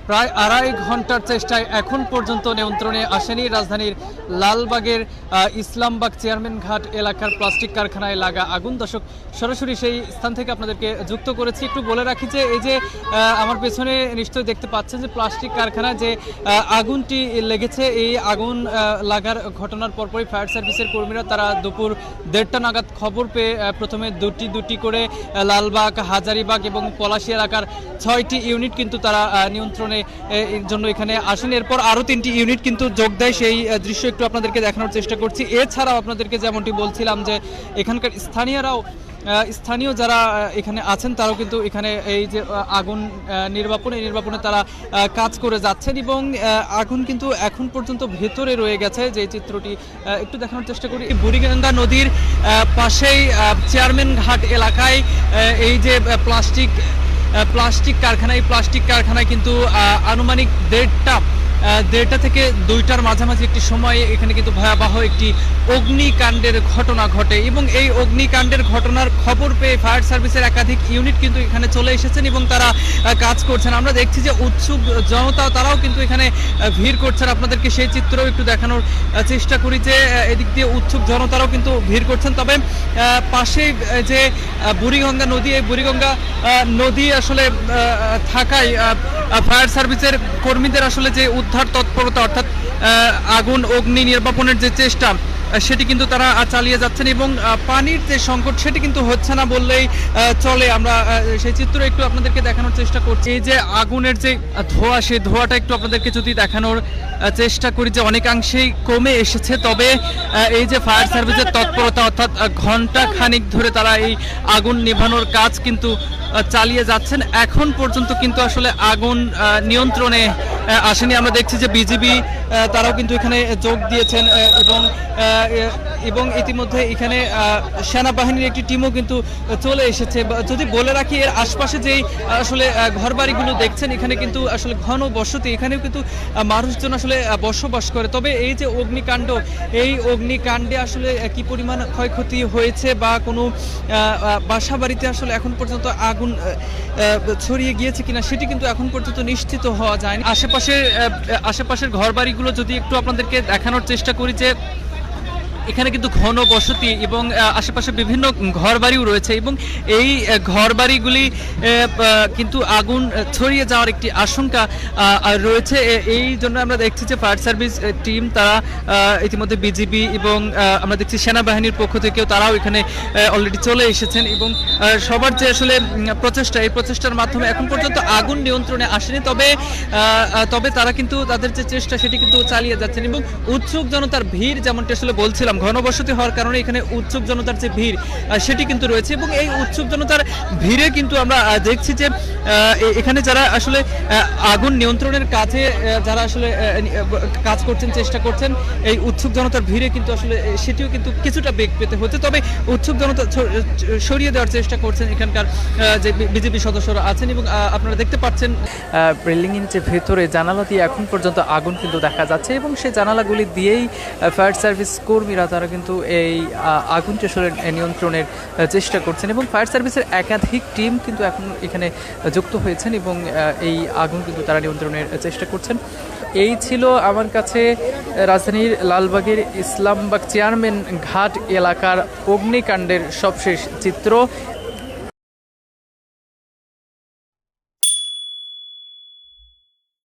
প্রায় আড়াই ঘন্টার চেষ্টায় এখন পর্যন্ত নিয়ন্ত্রণে আসেনি রাজধানীর লালবাগের ইসলামবাগ চেয়ারম্যান ঘাট এলাকার প্লাস্টিক কারখানায় লাগা আগুন। দর্শক, সরাসরি সেই স্থান থেকে আপনাদেরকে যুক্ত করেছি। একটু বলে রাখি যে এই যে আমার পেছনে নিশ্চয়ই দেখতে পাচ্ছেন যে প্লাস্টিক কারখানায় যে আগুনটি লেগেছে, এই আগুন লাগার ঘটনার পরপরই ফায়ার সার্ভিসের কর্মীরা তারা দুপুর 1:30টা নাগাদ খবর পেয়ে প্রথমে দুটি করে লালবাগ, হাজারীবাগ এবং পলাশী এলাকার 6টি ইউনিট কিন্তু তারা নিয়ন্ত্রণে এর জন্য এখানে আসেন। এরপর আরও 3টি ইউনিট কিন্তু যোগ দেয়। সেই দৃশ্য একটু আপনাদেরকে দেখানোর চেষ্টা করছি। এছাড়াও আপনাদেরকে যেমনটি বলছিলাম যে এখানকার স্থানীয় যারা এখানে আছেন তারাও কিন্তু এখানে এই যে আগুন নির্বাপনে তারা কাজ করে যাচ্ছেন এবং আগুন কিন্তু এখন পর্যন্ত ভেতরে রয়ে গেছে। যে চিত্রটি একটু দেখানোর চেষ্টা করি, বুড়িগঙ্গা নদীর পাশেই চেয়ারম্যান ঘাট এলাকায় এই যে প্লাস্টিক কারখানায় কিন্তু আনুমানিক 1:30 থেকে 2টার মাঝামাঝি একটি সময়ে এখানে কিন্তু ভয়াবহ একটি অগ্নিকাণ্ডের ঘটনা ঘটে এবং এই অগ্নিকাণ্ডের ঘটনার খবর পেয়ে ফায়ার সার্ভিসের একাধিক ইউনিট কিন্তু এখানে চলে এসেছেন এবং তারা কাজ করছেন। আমরা দেখছি যে উৎসুক জনতা তারাও কিন্তু এখানে ভিড় করছেন। আপনাদেরকে সেই চিত্রও একটু দেখানোর চেষ্টা করি যে এদিক দিয়ে উৎসুক জনতারাও কিন্তু ভিড় করছেন। তবে পাশে যে বুড়িগঙ্গা নদী, এই বুড়িগঙ্গা নদী আসলে থাকায় ফায়ার সার্ভিসের কর্মীদের আসলে যে উদ্ধার তৎপরতা অর্থাৎ অগ্নি নির্বাপনের যে চেষ্টা সেটি কিন্তু তারা চালিয়ে যাচ্ছেন এবং পানির যে সংকট সেটি কিন্তু হচ্ছে না বললেই চলে। আমরা সেই চিত্র একটু আপনাদেরকে দেখানোর চেষ্টা করছি। এই যে আগুনের যে ধোঁয়া, সেই ধোঁয়াটা একটু আপনাদেরকে যদি দেখানোর চেষ্টা করি যে অনেকাংশেই কমে এসেছে। তবে এই যে ফায়ার সার্ভিসের তৎপরতা অর্থাৎ ঘন্টা খানিক ধরে তারা এই আগুন নেভানোর কাজ কিন্তু চালিয়ে যাচ্ছেন। এখন পর্যন্ত কিন্তু আসলে আগুন নিয়ন্ত্রণে আসেনি। আমরা দেখছি যে বিজিবি তারাও কিন্তু এখানে যোগ দিয়েছেন এবং ইতিমধ্যে এখানে সেনাবাহিনীর একটি টিমও কিন্তু চলে এসেছে। যদি বলে রাখি, এর আশপাশে যেই আসলে ঘরবাড়িগুলো দেখছেন এখানে কিন্তু আসলে ঘন বসতি, এখানেও কিন্তু মানুষজন আসলে বসবাস করে। তবে এই যে এই অগ্নিকাণ্ডে আসলে কি পরিমাণ ক্ষয়ক্ষতি হয়েছে বা কোনো বাসা বাড়িতে আসলে এখন পর্যন্ত আগুন ছড়িয়ে গিয়েছে কিনা সেটি কিন্তু এখন পর্যন্ত নিশ্চিত হওয়া যায়নি। আশেপাশের ঘরবাড়িগুলো যদি একটু আপনাদেরকে দেখানোর চেষ্টা করি যে এখানে কিন্তু ঘন বসতি এবং আশেপাশে বিভিন্ন ঘরবাড়িও রয়েছে এবং এই ঘরবাড়িগুলি কিন্তু আগুন ছড়িয়ে যাওয়ার একটি আশঙ্কা রয়েছে। এই জন্য আমরা দেখছি যে ফায়ার সার্ভিস টিম তারা ইতিমধ্যে বিজিবি এবং আমরা দেখছি সেনাবাহিনীর পক্ষ থেকেও তারাও এখানে অলরেডি চলে এসেছেন এবং সবার যে আসলে প্রচেষ্টা, এই প্রচেষ্টার মাধ্যমে এখন পর্যন্ত আগুন নিয়ন্ত্রণে আসেনি। তবে তারা কিন্তু তাদের যে চেষ্টা সেটি কিন্তু চালিয়ে যাচ্ছেন এবং উৎসুক জনতার ভিড়, যেমনটি আসলে বলছিলাম, ঘনবসতি হওয়ার কারণে এখানে উৎসুক জনতার যে ভিড় সেটি কিন্তু রয়েছে এবং এই উৎসুক জনতার ভিড়ে কিন্তু আমরা দেখছি যে এখানে যারা আসলে আগুন নিয়ন্ত্রণের কাজে যারা আসলে কাজ করছেন, চেষ্টা করছেন, এই উৎসুক জনতার ভিড়ে কিন্তু আসলে সেটিও কিন্তু কিছুটা বেগ পেতে হচ্ছে। তবে উৎসুক জনতা সরিয়ে দেওয়ার চেষ্টা করছেন এখানকার যে বিজেপি সদস্যরা আছেন এবং আপনারা দেখতে পাচ্ছেন বিল্ডিংয়ের যে ভেতরে জানালা দিয়ে এখন পর্যন্ত আগুন কিন্তু দেখা যাচ্ছে এবং সেই জানালাগুলি দিয়েই ফায়ার সার্ভিস কর্মীরা তারা কিন্তু এই আগুনটি আসলে নিয়ন্ত্রণের চেষ্টা করছেন এবং ফায়ার সার্ভিসের একাধিক টিম কিন্তু এখন এখানে যুক্ত হয়েছেন এবং এই আগুন কিন্তু তারা নিয়ন্ত্রণের চেষ্টা করছেন। এই ছিল আমার কাছে রাজধানীর লালবাগের ইসলামবাগ চেয়ারম্যান ঘাট এলাকার অগ্নিকাণ্ডের সবশেষ চিত্র।